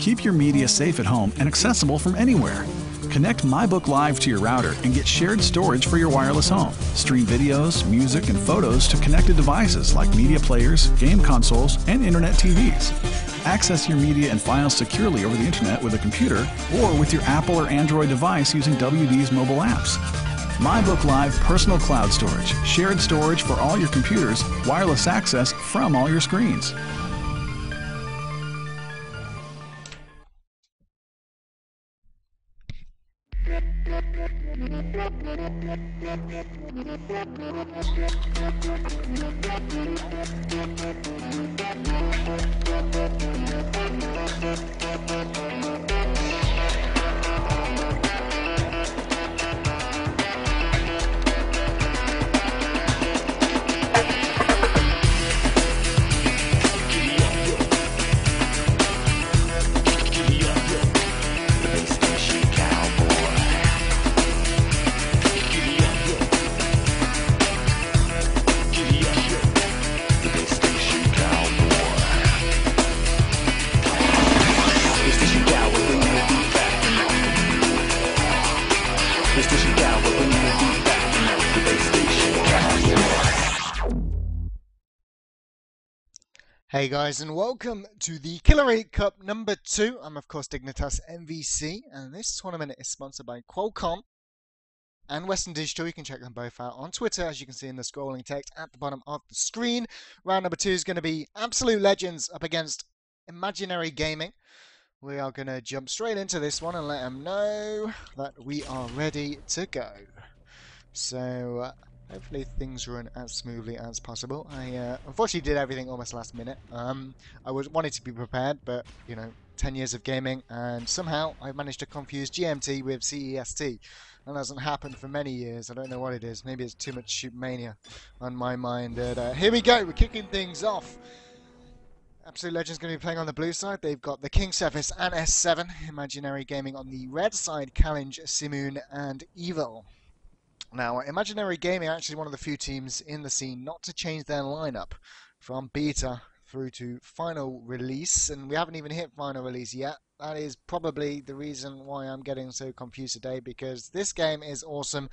Keep your media safe at home and accessible from anywhere. Connect MyBook Live to your router and get shared storage for your wireless home. Stream videos, music, and photos to connected devices like media players, game consoles, and internet TVs. Access your media and files securely over the internet with a computer or with your Apple or Android device using WD's mobile apps. MyBook Live Personal Cloud Storage. Shared storage for all your computers, wireless access from all your screens. Hey guys, and welcome to the Killer 8 Cup number 2. I'm of course Dignitas MVC, and this tournament is sponsored by Qualcomm and Western Digital. You can check them both out on Twitter, as you can see in the scrolling text at the bottom of the screen. Round number 2 is going to be Absolute Legends up against Imaginary Gaming. We are going to jump straight into this one and let them know that we are ready to go. So hopefully things run as smoothly as possible. I unfortunately did everything almost last minute. I wanted to be prepared, but you know, 10 years of gaming, and somehow I managed to confuse GMT with CEST. That hasn't happened for many years. I don't know what it is. Maybe it's too much ShootMania on my mind. Here we go. We're kicking things off. Absolute Legends going to be playing on the blue side. They've got the King Cephas and S7. Imaginary Gaming on the red side. Challenge, Simoon, and Evil. Now, Imaginary Gaming are actually one of the few teams in the scene not to change their lineup from beta through to final release, and we haven't even hit final release yet. That is probably the reason why I'm getting so confused today, because this game is awesome,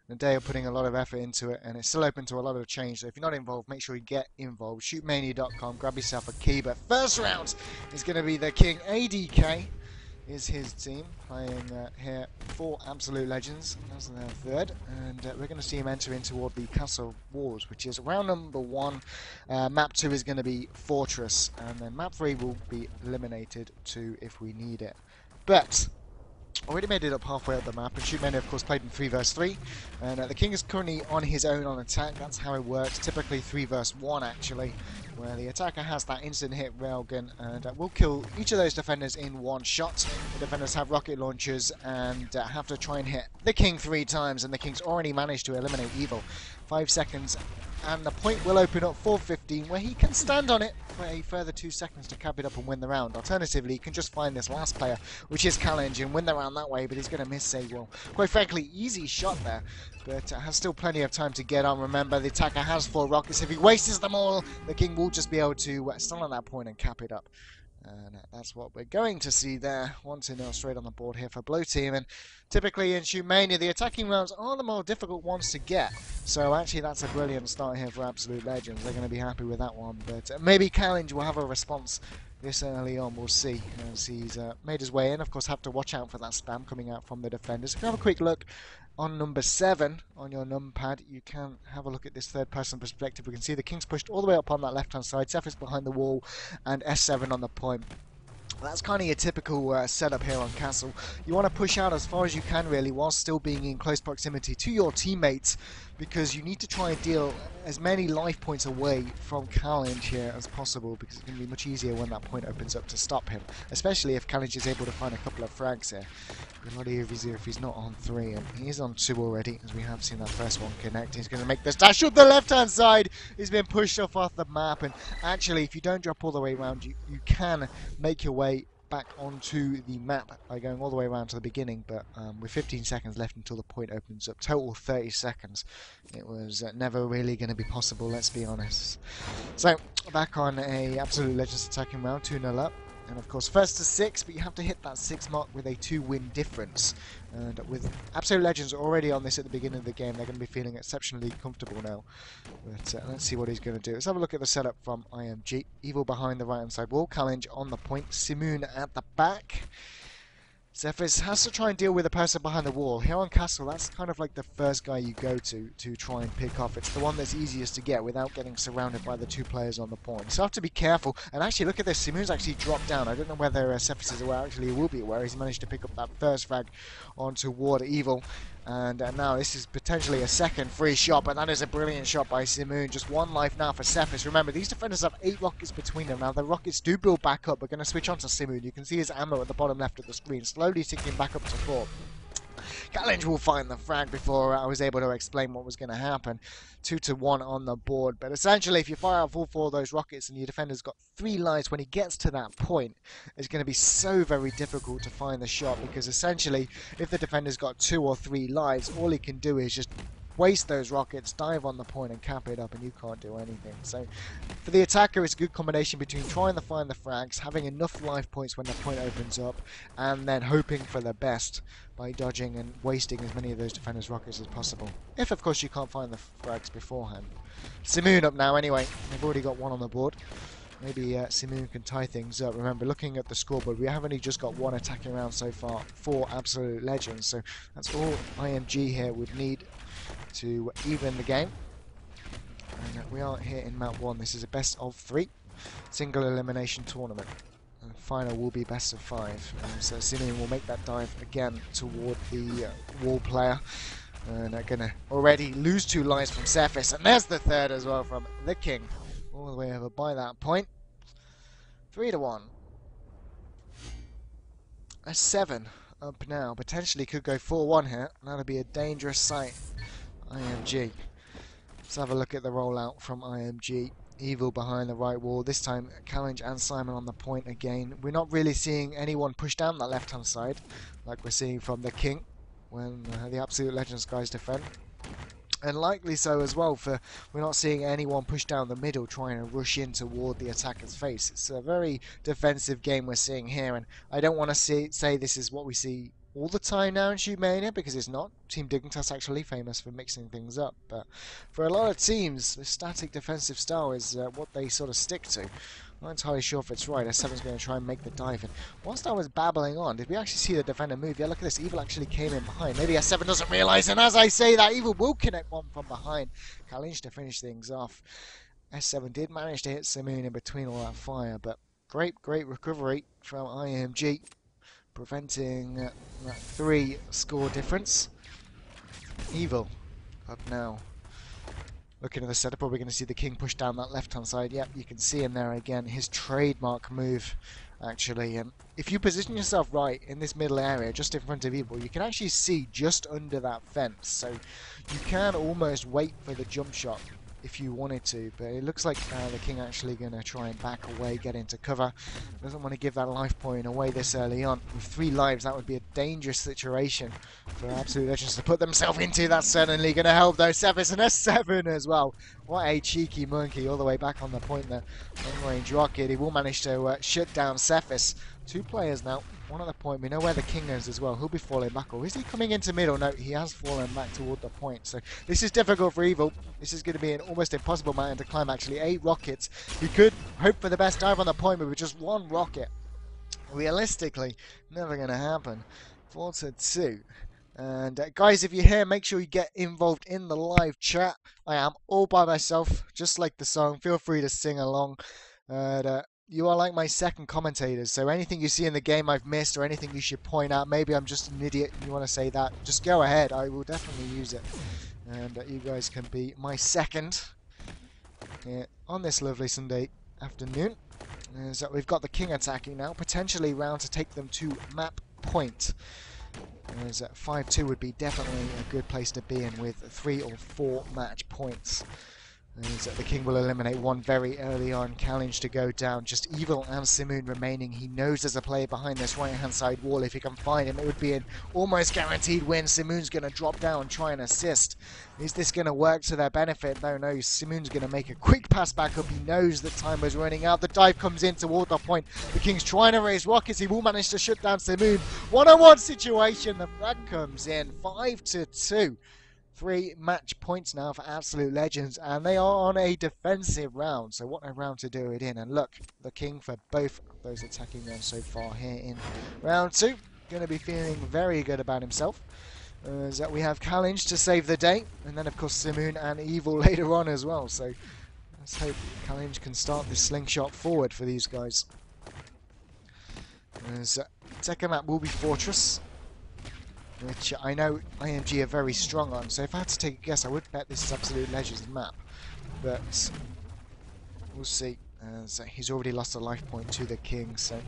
and they are putting a lot of effort into it, and it's still open to a lot of change. So if you're not involved, make sure you get involved. ShootMania.com, grab yourself a key. But first round is going to be the King ADK. Is his team playing here for Absolute Legends as their third, and we're going to see him enter in toward the Castle Wars, which is round number 1. Map 2 is going to be Fortress, and then map 3 will be eliminated 2 if we need it. But already made it up halfway up the map, and ShootMania of course played in 3 vs 3, and the King is currently on his own on attack. That's how it works, typically 3 vs 1 actually, where the attacker has that instant hit railgun and will kill each of those defenders in one shot. The defenders have rocket launchers and have to try and hit the King 3 times, and the King's already managed to eliminate Evil. 5 seconds and the point will open up for 15, where he can stand on it for a further 2 seconds to cap it up and win the round. Alternatively, he can just find this last player, which is Challenge, and win the round that way, but he's going to miss a, well, quite frankly, easy shot there, but has still plenty of time to get on. Remember, the attacker has 4 rockets. If he wastes them all, the King will just be able to stand on that point and cap it up. And that's what we're going to see there. 1-0 straight on the board here for Blue Team. And typically in ShootMania, the attacking rounds are the more difficult ones to get. So actually that's a brilliant start here for Absolute Legends. They're going to be happy with that one. But maybe Challenge will have a response this early on. We'll see as he's made his way in. Of course, have to watch out for that spam coming out from the defenders. If you have a quick look on number 7 on your numpad, you can have a look at this third-person perspective. We can see the King's pushed all the way up on that left-hand side, Cephas behind the wall, and S7 on the point. That's kind of your typical setup here on Castle. You want to push out as far as you can, really, while still being in close proximity to your teammates, because you need to try and deal as many life points away from Challenge here as possible, because it's going to be much easier when that point opens up to stop him, especially if Challenge is able to find a couple of frags here. A lot easier if he's not on 3, and he is on 2 already, as we have seen that first one connect. He's going to make this dash up the left-hand side. He's been pushed off the map, and actually, if you don't drop all the way around, you can make your way back onto the map by going all the way around to the beginning, but with 15 seconds left until the point opens up, total 30 seconds, it was never really going to be possible, let's be honest. So, back on a Absolute Legends attacking round, 2-0 up. And of course, first to 6, but you have to hit that 6 mark with a 2-win difference. And with Absolute Legends already on this at the beginning of the game, they're going to be feeling exceptionally comfortable now. But let's see what he's going to do. Let's have a look at the setup from IMG. Evil behind the right-hand side wall. Challenge on the point. Simoon at the back. Zephyr's has to try and deal with the person behind the wall. Here on Castle, that's kind of like the first guy you go to try and pick off. It's the one that's easiest to get without getting surrounded by the 2 players on the point. So you have to be careful. And actually, look at this. Simoon's actually dropped down. I don't know whether Zephyr's is aware. Actually, he will be aware. He's managed to pick up that first frag onto Ward Evil. And now this is potentially a second free shot, but that is a brilliant shot by Simoon. Just 1 life now for Cephas. Remember, these defenders have 8 rockets between them. Now, the rockets do build back up. We're going to switch on to Simoon. You can see his ammo at the bottom left of the screen, slowly ticking back up to 4. Challenge will find the frag before I was able to explain what was going to happen. 2-1 on the board. But essentially, if you fire out all 4 of those rockets and your defender's got 3 lives, when he gets to that point, it's going to be so very difficult to find the shot, because essentially, if the defender's got 2 or 3 lives, all he can do is just waste those rockets, dive on the point and cap it up, and you can't do anything. So for the attacker, it's a good combination between trying to find the frags, having enough life points when the point opens up, and then hoping for the best by dodging and wasting as many of those defenders' rockets as possible. If, of course, you can't find the frags beforehand. Simoon up now anyway. They've already got 1 on the board. Maybe Simoon can tie things up. Remember, looking at the scoreboard, we have only just got 1 attacking round so far, 4 Absolute Legends. So that's all IMG here would need to even the game. And we are here in map 1. This is a best of 3 single elimination tournament. And the final will be best of 5. So Simoon will make that dive again toward the wall player. And they're going to already lose 2 lives from Cephas. And there's the 3rd as well from the King. All the way over by that point. 3-1. A 7 up now. Potentially could go 4-1 here. That'll be a dangerous sight. IMG. Let's have a look at the rollout from IMG. Evil behind the right wall. This time, Challenge and Simon on the point again. We're not really seeing anyone push down that left-hand side, like we're seeing from the King when the Absolute Legends guys defend. And likely so as well, for we're not seeing anyone push down the middle trying to rush in toward the attacker's face. It's a very defensive game we're seeing here, and I don't want to say this is what we see all the time now in ShootMania, because it's not. Team Dignitas actually famous for mixing things up, but for a lot of teams, the static defensive style is what they sort of stick to. I'm not entirely sure if it's right. S7's going to try and make the dive. And whilst I was babbling on, did we actually see the defender move? Yeah, look at this. Evil actually came in behind. Maybe S7 doesn't realise, and as I say that, Evil will connect one from behind. Challenge to finish things off. S7 did manage to hit Simoon in between all that fire, but great recovery from IMG, preventing that 3 score difference. Evil up now. Looking at the setup, are we going to see the King push down that left-hand side? Yep, you can see him there again. His trademark move, actually. And if you position yourself right in this middle area, just in front of Evil, you can actually see just under that fence. So you can almost wait for the jump shot if you wanted to, but it looks like the King actually going to try and back away, get into cover. Doesn't want to give that life point away this early on. With 3 lives, that would be a dangerous situation for Absolute Legends to put themselves into. That's certainly going to help though. Cephas and a 7 as well. What a cheeky monkey all the way back on the point there. Long-range rocket. He will manage to shut down Cephas. 2 players now. 1 at the point. We know where the King is as well. He'll be falling back. Or is he coming into middle? No, he has fallen back toward the point. So this is difficult for Evil. This is going to be an almost impossible mountain to climb, actually. 8 rockets. He could hope for the best dive on the point, but with just 1 rocket, realistically, never going to happen. 4-2. And guys, if you're here, make sure you get involved in the live chat. I am all by myself, just like the song. Feel free to sing along. You are like my second commentators, so anything you see in the game I've missed or anything you should point out, maybe I'm just an idiot and you want to say that, just go ahead. I will definitely use it. And you guys can be my second on this lovely Sunday afternoon. So we've got the King attacking now, potentially round to take them to map point. As 5-2 would be definitely a good place to be in with 3 or 4 match points. As the king will eliminate one very early on. Challenge to go down. Just Evil and Simoon remaining. He knows there's a player behind this right-hand side wall. If he can find him, it would be an almost guaranteed win. Simoon's going to drop down, try and assist. Is this going to work to their benefit? No, Simoon's going to make a quick pass back up. He knows that time was running out. The dive comes in toward the point. The king's trying to raise rockets. He will manage to shut down Simoon. One-on-one situation. The frag comes in. 5-2. 3 match points now for Absolute Legends, and they are on a defensive round, so what a round to do it in. And look, the king for both those attacking rounds so far here in round 2, going to be feeling very good about himself, as we have Challenge to save the day, and then of course Simoon and Evil later on as well, so let's hope Challenge can start the slingshot forward for these guys. As second map will be Fortress, which I know IMG are very strong on, so if I had to take a guess, I would bet this is Absolute Legends map, but we'll see. So he's already lost a life point to the king, so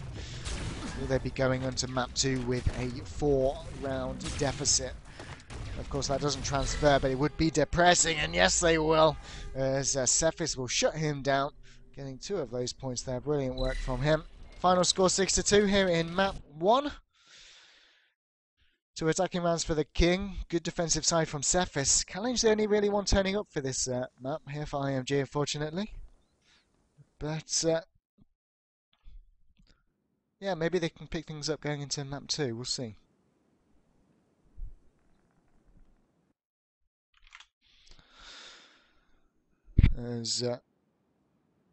will they be going on to map 2 with a 4-round deficit? Of course that doesn't transfer, but it would be depressing, and yes they will, as Cephas will shut him down, getting 2 of those points there. Brilliant work from him. Final score 6-2 here in map 1. 2 attacking rounds for the king. Good defensive side from Cephas. Challenge the only really one turning up for this map here for IMG, unfortunately. But yeah, maybe they can pick things up going into map 2. We'll see. As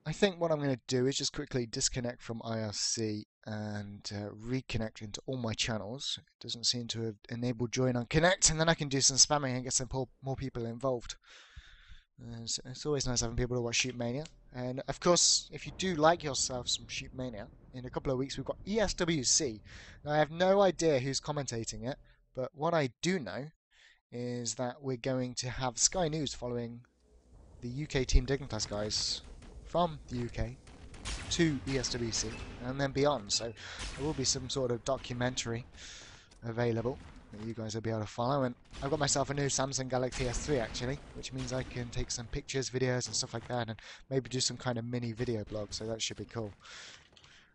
I think what I'm going to do is just quickly disconnect from IRC and reconnect into all my channels. It doesn't seem to have enabled join on connect, and then I can do some spamming and get some more people involved. It's always nice having people to watch ShootMania. And of course, if you do like yourself some ShootMania, in a couple of weeks we've got ESWC. Now I have no idea who's commentating it, but what I do know is that we're going to have Sky News following the UK team Dignitas guys from the UK to ESWC and then beyond, so there will be some sort of documentary available that you guys will be able to follow. And I've got myself a new Samsung Galaxy S3 actually, which means I can take some pictures, videos and stuff like that, and maybe do some kind of mini video blog, so that should be cool.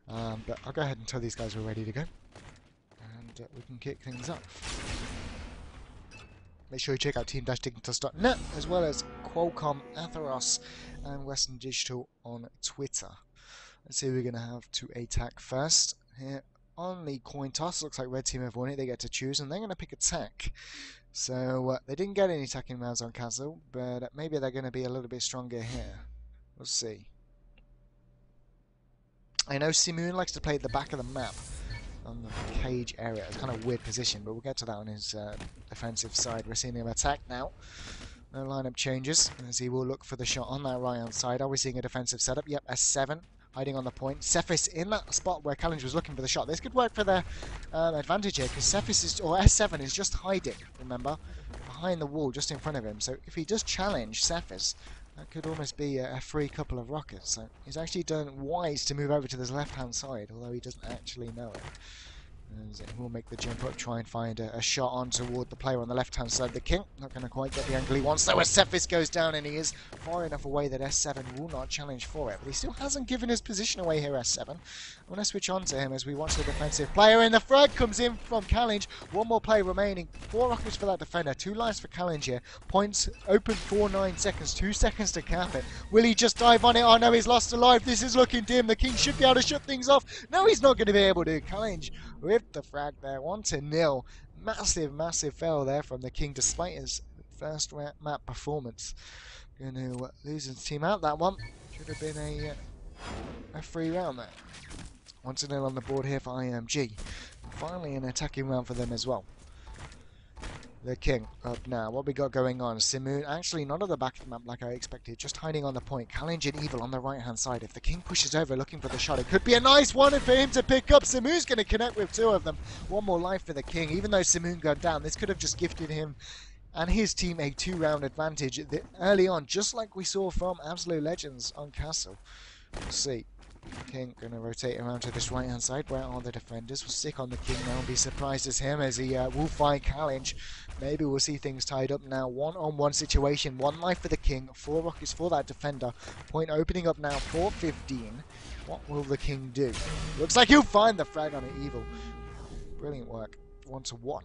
But I'll go ahead and tell these guys we're ready to go, and we can kick things up. Make sure you check out team-dignitas.net, as well as Qualcomm, Atheros and Western Digital on Twitter. Let's see who we're going to have to attack first. Here on the coin toss, looks like red team have won it. They get to choose, and they're going to pick attack. So they didn't get any attacking rounds on Castle, but maybe they're going to be a little bit stronger here. We'll see. I know Simoon likes to play at the back of the map, on the cage area. It's kind of a weird position, but we'll get to that on his defensive side. We're seeing him attack now. No lineup changes, as he will look for the shot on that right hand side. Are we seeing a defensive setup? Yep, S7 hiding on the point. Cephas in that spot where Challenge was looking for the shot. This could work for their advantage here, because Cephas is, or S7 is just hiding, remember, behind the wall just in front of him. So if he does challenge Cephas, that could almost be a free couple of rockets. So he's actually done wise to move over to this left-hand side, although he doesn't actually know it. And he will make the jump up, try and find a shot on toward the player on the left-hand side of the king. Not going to quite get the angle he wants, though, as Cephas goes down, and he is far enough away that S7 will not challenge for it. But he still hasn't given his position away here, S7. I'm going to switch on to him as we watch the defensive player, and the frag comes in from Challenge. One more play remaining. 4 rockets for that defender. 2 lives for Challenge here. Points open for 9 seconds. 2 seconds to cap it. Will he just dive on it? Oh no, he's lost a life. This is looking dim. The king should be able to shut things off. No, he's not going to be able to. Challenge with the frag there. 1-0. Massive fail there from the king, despite his first map performance. Going to lose his team out that one. Should have been a free round there. 1-0 on the board here for IMG. And finally an attacking round for them as well. The king up now. What we got going on? Simoon actually not at the back of the map like I expected, just hiding on the point. Challenge and Evil on the right hand side. If the king pushes over looking for the shot, it could be a nice one for him to pick up. Simoon's going to connect with 2 of them. 1 more life for the king. Even though Simoon got down, this could have just gifted him and his team a 2-round advantage early on, just like we saw from Absolute Legends on Castle. We'll see. King going to rotate around to this right hand side. Where are the defenders? We'll stick on the King now and be surprised as him as he will find challenge. Maybe we'll see things tied up now. One-on-one situation. 1 life for the King. 4 rockets for that defender. Point opening up now for 15. What will the King do? Looks like he'll find the frag on an Evil. Brilliant work. 1-1.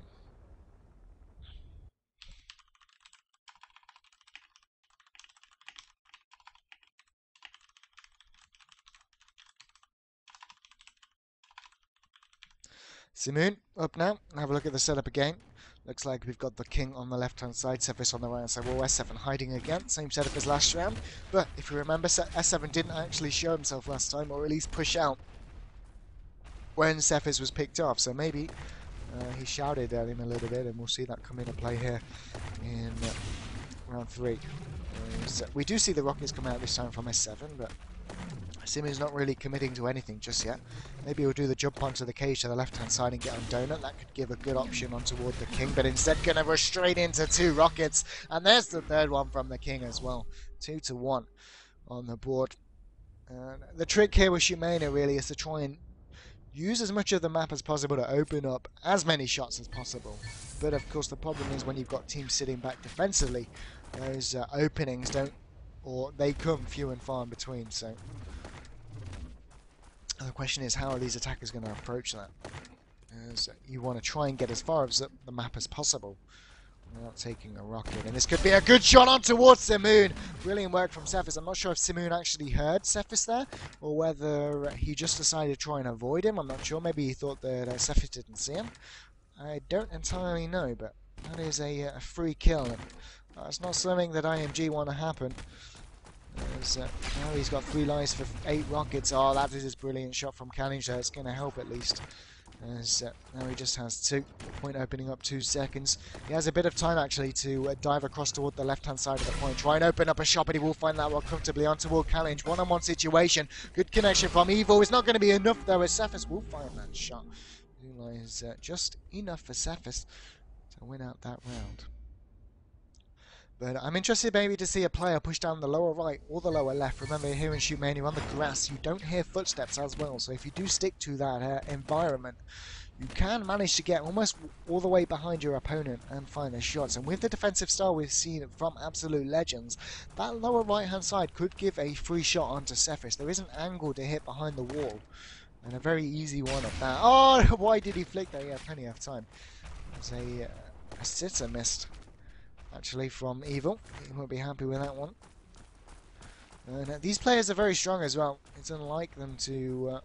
Simoon up now. Have a look at the setup again. Looks like we've got the King on the left-hand side, Cephas on the right-hand side. Well, S7 hiding again. Same setup as last round. But if you remember, S7 didn't actually show himself last time, or at least push out when Cephas was picked off. So maybe he shouted at him a little bit, and we'll see that come into play here in round 3. So we do see the rockets come out this time from S7, but Simoon's not really committing to anything just yet. Maybe he'll do the jump onto the cage to the left-hand side and get on Donut. That could give a good option on toward the King, but instead going to rush straight into 2 rockets. And there's the third one from the King as well. 2-1 on the board. The trick here with ShootMania really is to try and use as much of the map as possible to open up as many shots as possible. But of course the problem is when you've got teams sitting back defensively, those openings don't, or they come few and far in between. So the question is, how are these attackers going to approach that? As you want to try and get as far as the map as possible without taking a rocket. And this could be a good shot on towards Simoon. Brilliant work from Cephas. I'm not sure if Simoon actually heard Cephas there, or whether he just decided to try and avoid him. I'm not sure. Maybe he thought that Cephas didn't see him. I don't entirely know, but that is a free kill. And it's not something that IMG want to happen. Now he's got 3 lives for 8 rockets. Oh, that is his brilliant shot from Challenge there. It's going to help at least. Now he just has 2. Point opening up 2 seconds. He has a bit of time actually to dive across toward the left-hand side of the point. Try and open up a shot, but he will find that one comfortably on toward Challenge. One-on-one situation. Good connection from Evil. It's not going to be enough though, as Cephas will find that shot. 2 lives just enough for Cephas to win out that round. But I'm interested maybe to see a player push down the lower right or the lower left. Remember, here in ShootMania on the grass, you don't hear footsteps as well. So if you do stick to that environment, you can manage to get almost all the way behind your opponent and find their shots. And with the defensive style we've seen from absolute legends, that lower right-hand side could give a free shot onto Cephas. There is an angle to hit behind the wall, and a very easy one at that. Oh, why did he flick there? Yeah, plenty of time. It's a sitter missed. Actually, from Evil. He won't be happy with that one. And these players are very strong as well. It's unlike them to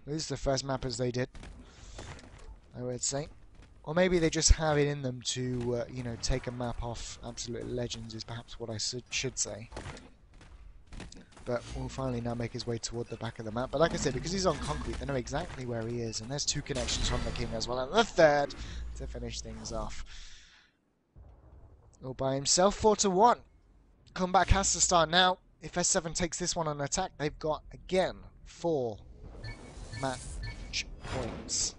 lose the first map as they did, I would say. Or maybe they just have it in them to, you know, take a map off absolute legends is perhaps what I should say. But we'll finally now make his way toward the back of the map. But like I said, because he's on concrete, they know exactly where he is. And there's 2 connections from the King as well. And the third to finish things off. All by himself, 4-1. Comeback has to start now. If S7 takes this one on attack, they've got, again, 4 match points.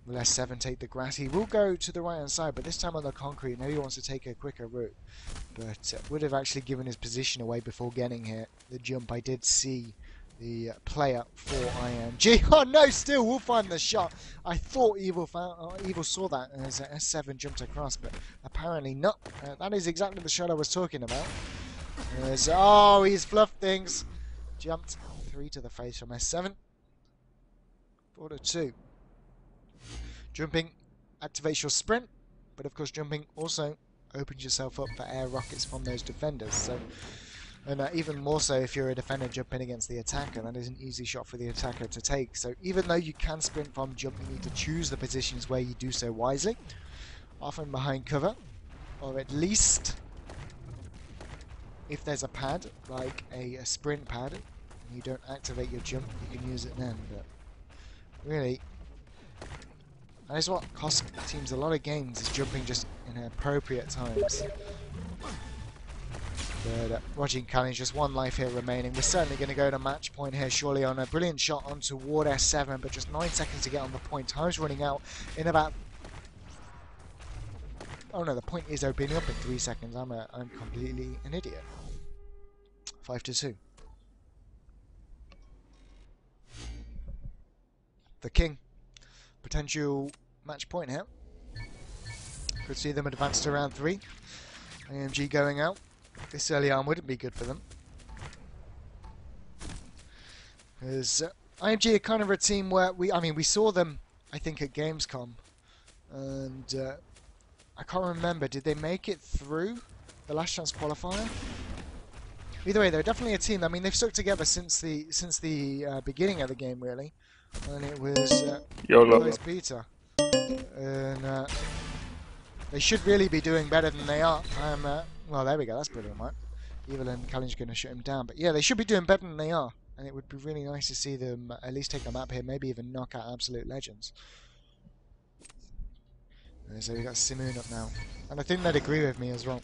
Will S7 take the grass? He will go to the right-hand side, but this time on the concrete. Maybe he wants to take a quicker route. But would have actually given his position away before getting here. The jump, I did see the player for IMG. Oh no, still will find the shot. I thought Evil saw that as S7 jumped across, but apparently not. That is exactly the shot I was talking about. Oh, he's fluffed things. Jumped 3 to the face from S7. 4-2. Jumping activates your sprint, but of course jumping also opens yourself up for air rockets from those defenders. So. And even more so if you're a defender jumping against the attacker, that is an easy shot for the attacker to take. So even though you can sprint from jump, you need to choose the positions where you do so wisely. Often behind cover, or at least if there's a pad, like a sprint pad, and you don't activate your jump, you can use it then. But really, that is what costs teams a lot of games, is jumping just in appropriate times. But Roger Challenge, just 1 life here remaining. We're certainly going to go to match point here, surely, on a brilliant shot on toward S7, but just 9 seconds to get on the point. Time's running out in about... Oh no, the point is opening up in 3 seconds. I'm completely an idiot. 5-2. The King. Potential match point here. Could see them advance to round 3. IMG going out. This early on wouldn't be good for them. Because IMG are kind of a team where we saw them, I think, at Gamescom. And I can't remember, did they make it through the last chance qualifier? Either way, they're definitely a team. I mean, they've stuck together since the beginning of the game, really. And it was always Peter. And they should really be doing better than they are. Well, there we go. That's brilliant, right? Evil and Callin's going to shut him down. But yeah, they should be doing better than they are. And it would be really nice to see them at least take a map here, maybe even knock out Absolute Legends. And so we got Simoon up now. And I think they'd agree with me as well.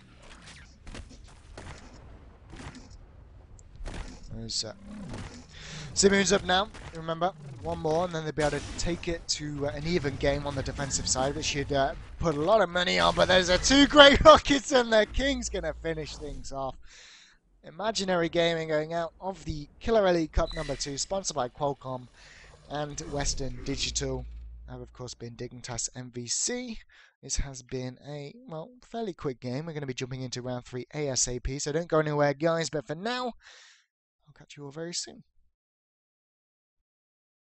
Simoon's up now, remember, one more, and then they'll be able to take it to an even game on the defensive side, which should put a lot of money on, but there's 2 great rockets, and the King's going to finish things off. Imaginary Gaming going out of the Killer Elite Cup number 2, sponsored by Qualcomm and Western Digital. Have, of course, been Dignitas MVC. This has been a, well, fairly quick game. We're going to be jumping into round 3 ASAP, so don't go anywhere, guys, but for now, I'll catch you all very soon.